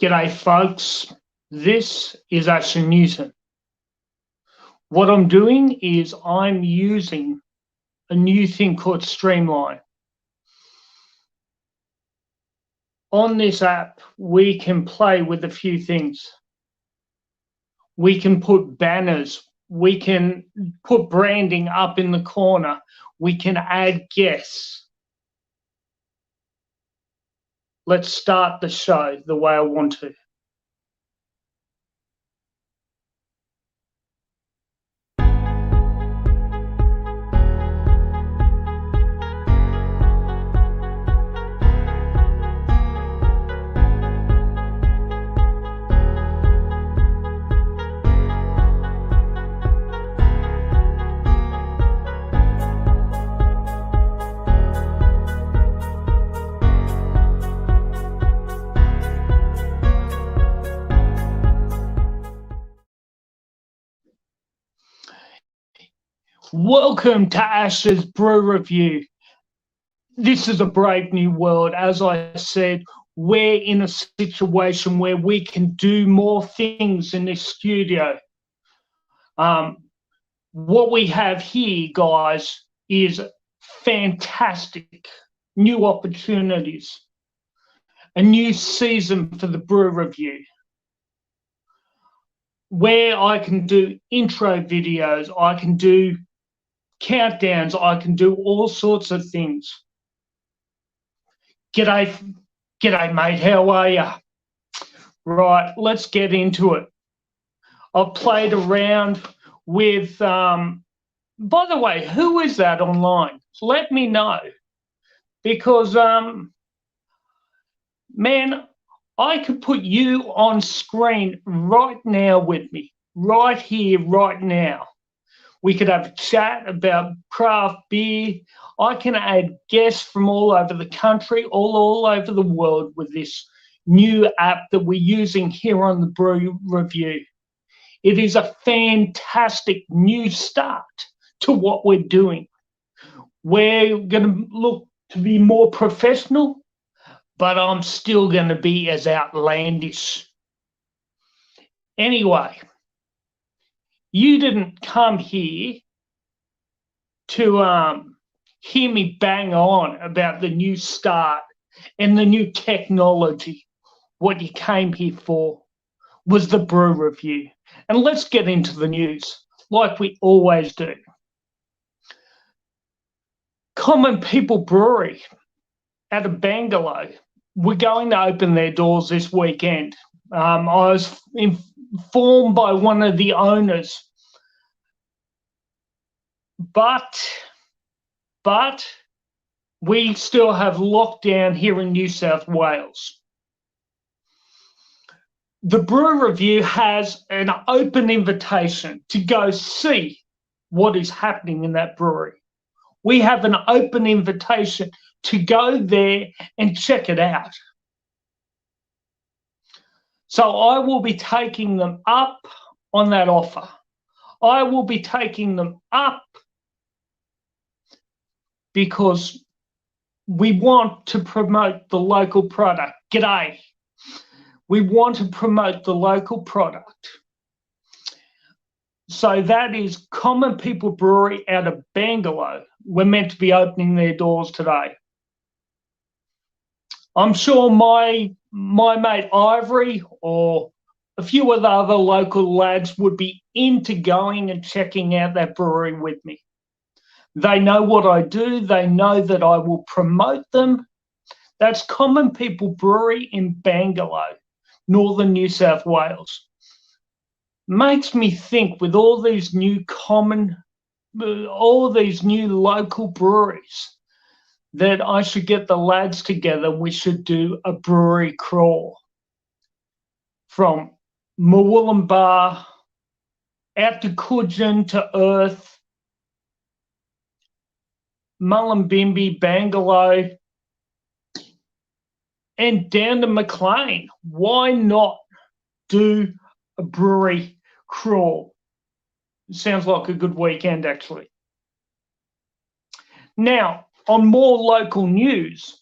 G'day, folks. This is Asher Newton. What I'm doing is I'm using a new thing called Streamline. On this app, we can play with a few things. We can put banners. We can put branding up in the corner. We can add guests. Let's start the show the way I want to. Welcome to Ash's Brew Review. This is a brave new world. As I said, we're in a situation where we can do more things in this studio. What we have here, guys, is fantastic new opportunities, a new season for the Brew Review, where I can do intro videos, I can do countdowns, I can do all sorts of things. G'day, mate, how are you? Right, let's get into it. I've played around with, by the way, who is that online? Let me know, because, man, I could put you on screen right now with me, right here, right now. We could have a chat about craft beer. I can add guests from all over the country, all over the world with this new app that we're using here on the Brew Review. It is a fantastic new start to what we're doing. We're going to look to be more professional, but I'm still going to be as outlandish. Anyway, you didn't come here to hear me bang on about the new start and the new technology. What you came here for was the Brew Review. And let's get into the news, like we always do. Common People Brewery out of Bangalore, we're going to open their doors this weekend. I was informed by one of the owners, but we still have lockdown here in New South Wales. The Brew Review has an open invitation to go see what is happening in that brewery. We have an open invitation to go there and check it out. So I will be taking them up on that offer. I will be taking them up because we want to promote the local product. G'day. We want to promote the local product. So that is Common People Brewery out of Bangalore. We're meant to be opening their doors today. I'm sure my mate Ivory or a few of the other local lads would be into going and checking out that brewery with me. They know what I do. They know that I will promote them. That's Common People Brewery in Bangalore, northern New South Wales. Makes me think with all these new local breweries that I should get the lads together. We should do a brewery crawl from Murwillumbah out to Coogin to Earth, Mullumbimby, Bangalore, and down to Maclean. Why not do a brewery crawl? It sounds like a good weekend, actually. Now, on more local news,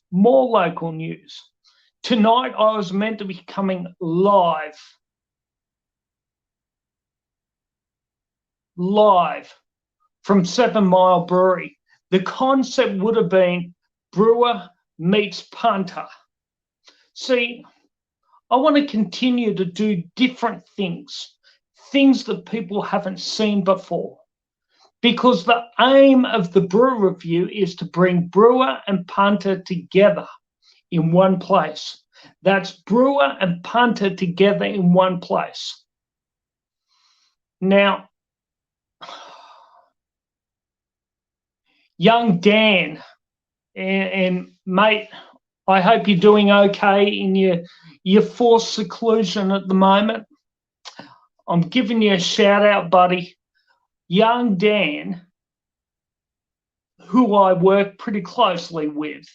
Tonight I was meant to be coming live from 7 Mile Brewery. The concept would have been brewer meets punter. See, I want to continue to do different things that people haven't seen before. Because the aim of the Brew Review is to bring brewer and punter together in one place. That's brewer and punter together in one place. Now, young Dan and mate, I hope you're doing okay in your forced seclusion at the moment. I'm giving you a shout out, buddy. Young Dan, who I work pretty closely with,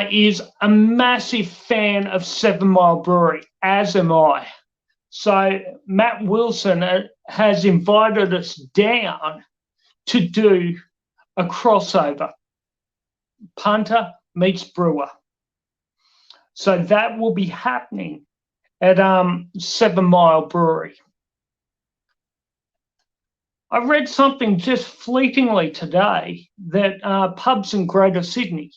is a massive fan of 7 Mile Brewery, as am I. So Matt Wilson has invited us down to do a crossover, punter meets brewer. So that will be happening at 7 Mile Brewery. I read something just fleetingly today that pubs in Greater Sydney,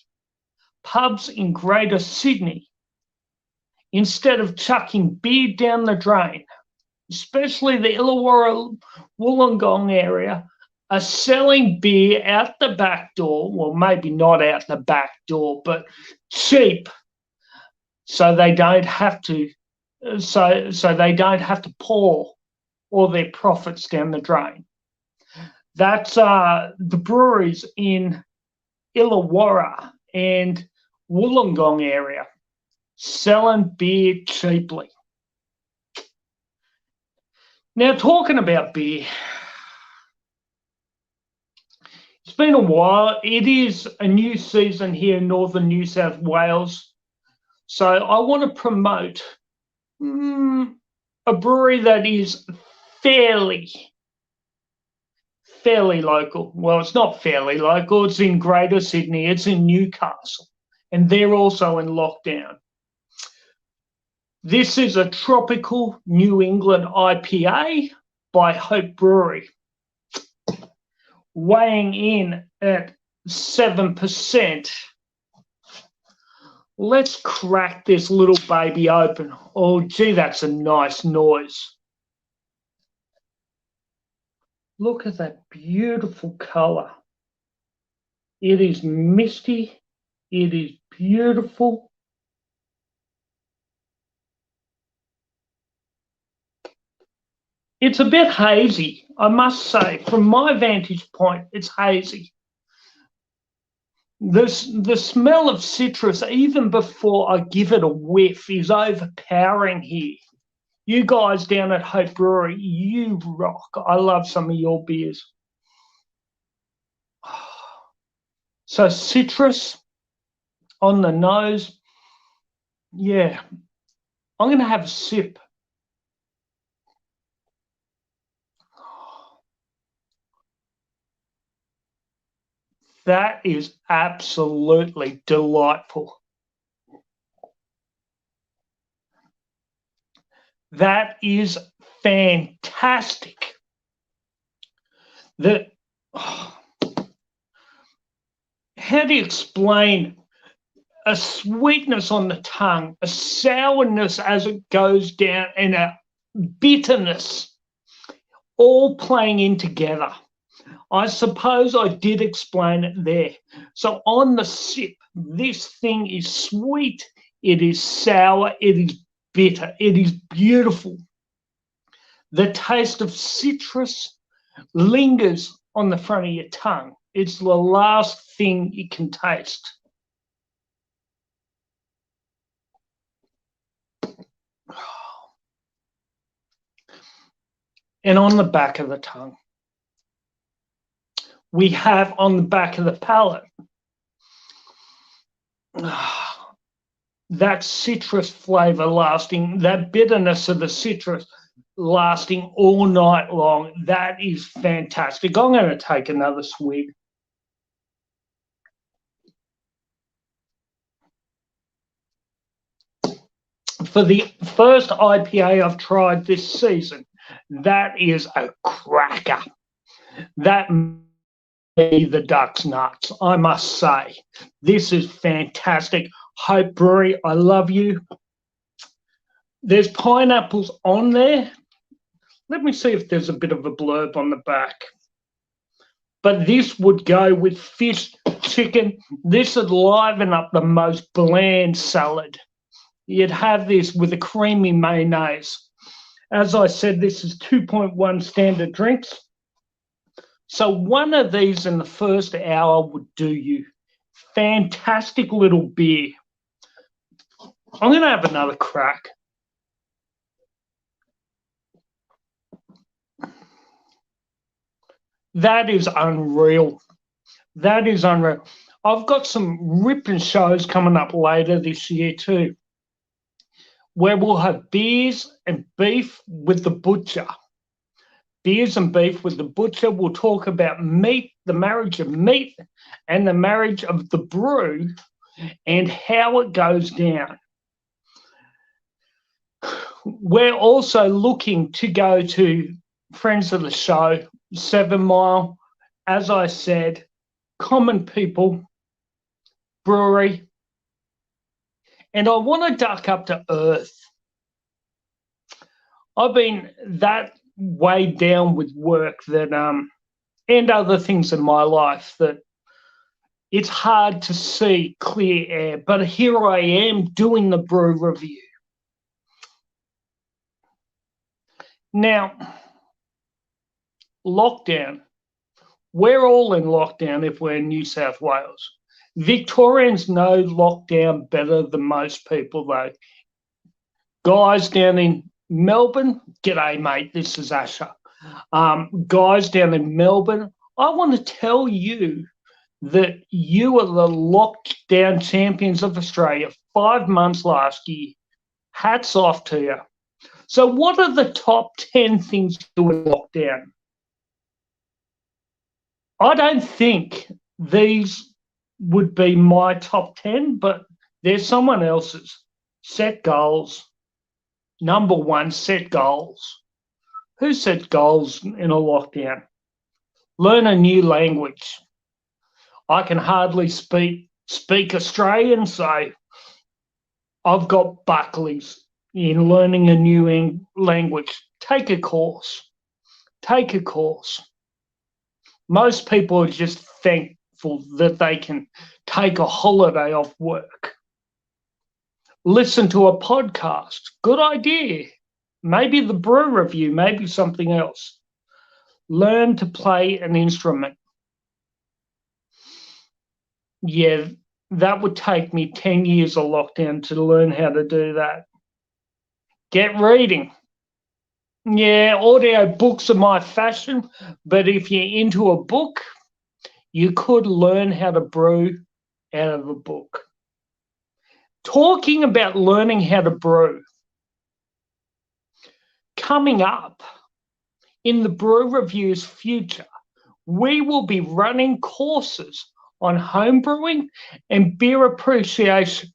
instead of chucking beer down the drain, especially the Illawarra Wollongong area, are selling beer out the back door. Well, maybe not out the back door, but cheap, so they don't have to. So they don't have to pour all their profits down the drain. That's the breweries in Illawarra and Wollongong area selling beer cheaply. Now, talking about beer, it's been a while. It is a new season here in northern New South Wales. So I want to promote a brewery that is fairly local. Well, it's not fairly local. It's in Greater Sydney. It's in Newcastle. And they're also in lockdown. This is a tropical New England IPA by Hope Brewery, weighing in at 7%. Let's crack this little baby open. Oh, gee, that's a nice noise. Look at that beautiful color. It is misty. It is beautiful. It's a bit hazy, I must say. From my vantage point, it's hazy. The smell of citrus, even before I give it a whiff, is overpowering here. You guys down at Hope Brewery, you rock. I love some of your beers. So citrus on the nose. Yeah. I'm going to have a sip. That is absolutely delightful. That is fantastic. How do you explain a sweetness on the tongue, a sourness as it goes down, and a bitterness all playing in together? I suppose I did explain it there. So on the sip, this thing is sweet, it is sour, it is bitter, it is beautiful. The taste of citrus lingers on the front of your tongue. It's the last thing you can taste. And on the back of the tongue, we have on the back of the palate that citrus flavor lasting, that bitterness of the citrus lasting all night long. That is fantastic. I'm going to take another swig. for the first IPA I've tried this season, that is a cracker. That made the ducks nuts, I must say. This is fantastic. Hope Brewery, I love you. There's pineapples on there. Let me see if there's a bit of a blurb on the back. But this would go with fish, chicken. This would liven up the most bland salad. You'd have this with a creamy mayonnaise. As I said, this is 2.1 standard drinks. So one of these in the first hour would do you. Fantastic little beer. I'm going to have another crack. That is unreal. That is unreal. I've got some ripping shows coming up later this year too, where we'll have beers and beef with the butcher. Beers and beef with the butcher. We'll talk about meat, the marriage of meat, and the marriage of the brew, and how it goes down. We're also looking to go to friends of the show, 7 Mile, as I said, Common People Brewery, and I want to duck up to earth. I've been that weighed down with work that and other things in my life that it's hard to see clear air, but here I am doing the brew review. Now, lockdown. We're all in lockdown if we're in New South Wales. Victorians know lockdown better than most people, though. Guys down in Melbourne, g'day, mate. This is Asher. Guys down in Melbourne, I want to tell you that you are the lockdown champions of Australia. 5 months last year. Hats off to you. So what are the top 10 things to do in lockdown? I don't think these would be my top 10, but there's someone else's. Set goals. Number 1, set goals. Who sets goals in a lockdown? Learn a new language. I can hardly speak Australian, so I've got Buckley's in learning a new language. Take a course. Take a course. Most people are just thankful that they can take a holiday off work. Listen to a podcast. Good idea. Maybe the brew review, maybe something else. Learn to play an instrument. Yeah, that would take me 10 years of lockdown to learn how to do that. Get reading. Yeah, audio books are my fashion, but if you're into a book, you could learn how to brew out of a book. Talking about learning how to brew. Coming up in the Brew Review's future, we will be running courses on home brewing and beer appreciation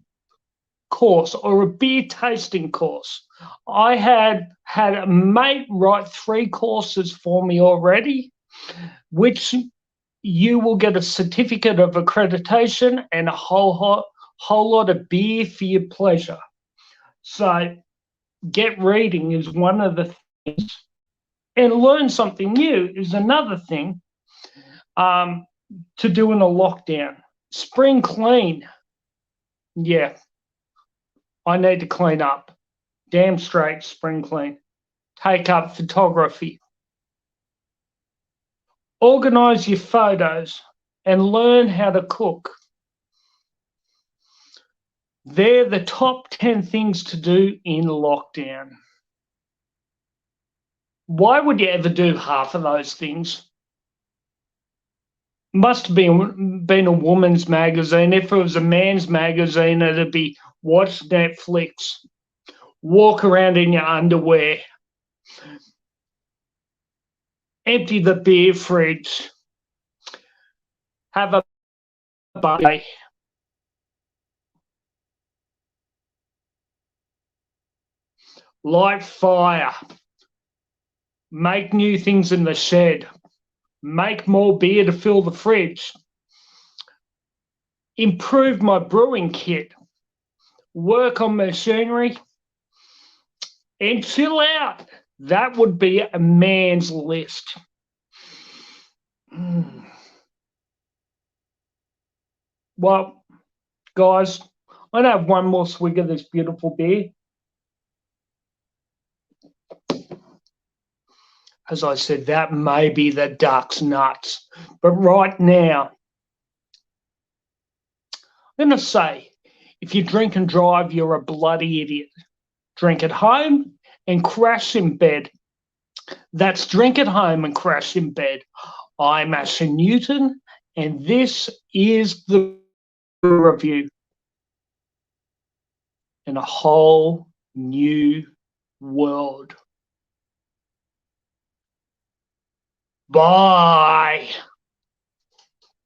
course or a beer tasting course. I had a mate write 3 courses for me already, which you will get a certificate of accreditation and a whole lot of beer for your pleasure. So get reading is one of the things, and learn something new is another thing to do in a lockdown. Spring clean. Yeah, I need to clean up. Damn straight, spring clean. Take up photography. Organize your photos and learn how to cook. They're the top 10 things to do in lockdown. Why would you ever do half of those things? Must have been a woman's magazine. If it was a man's magazine, it'd be watch Netflix, walk around in your underwear, empty the beer fridge, have a buffet. light fire, make new things in the shed, make more beer to fill the fridge, improve my brewing kit, work on machinery, and chill out. That would be a man's list. Well, guys, I'm going to have one more swig of this beautiful beer. As I said, that may be the duck's nuts. But right now, I'm going to say, if you drink and drive, you're a bloody idiot. Drink at home and crash in bed. That's drink at home and crash in bed. I'm Asher Newton, and this is the review in a whole new world. Bye.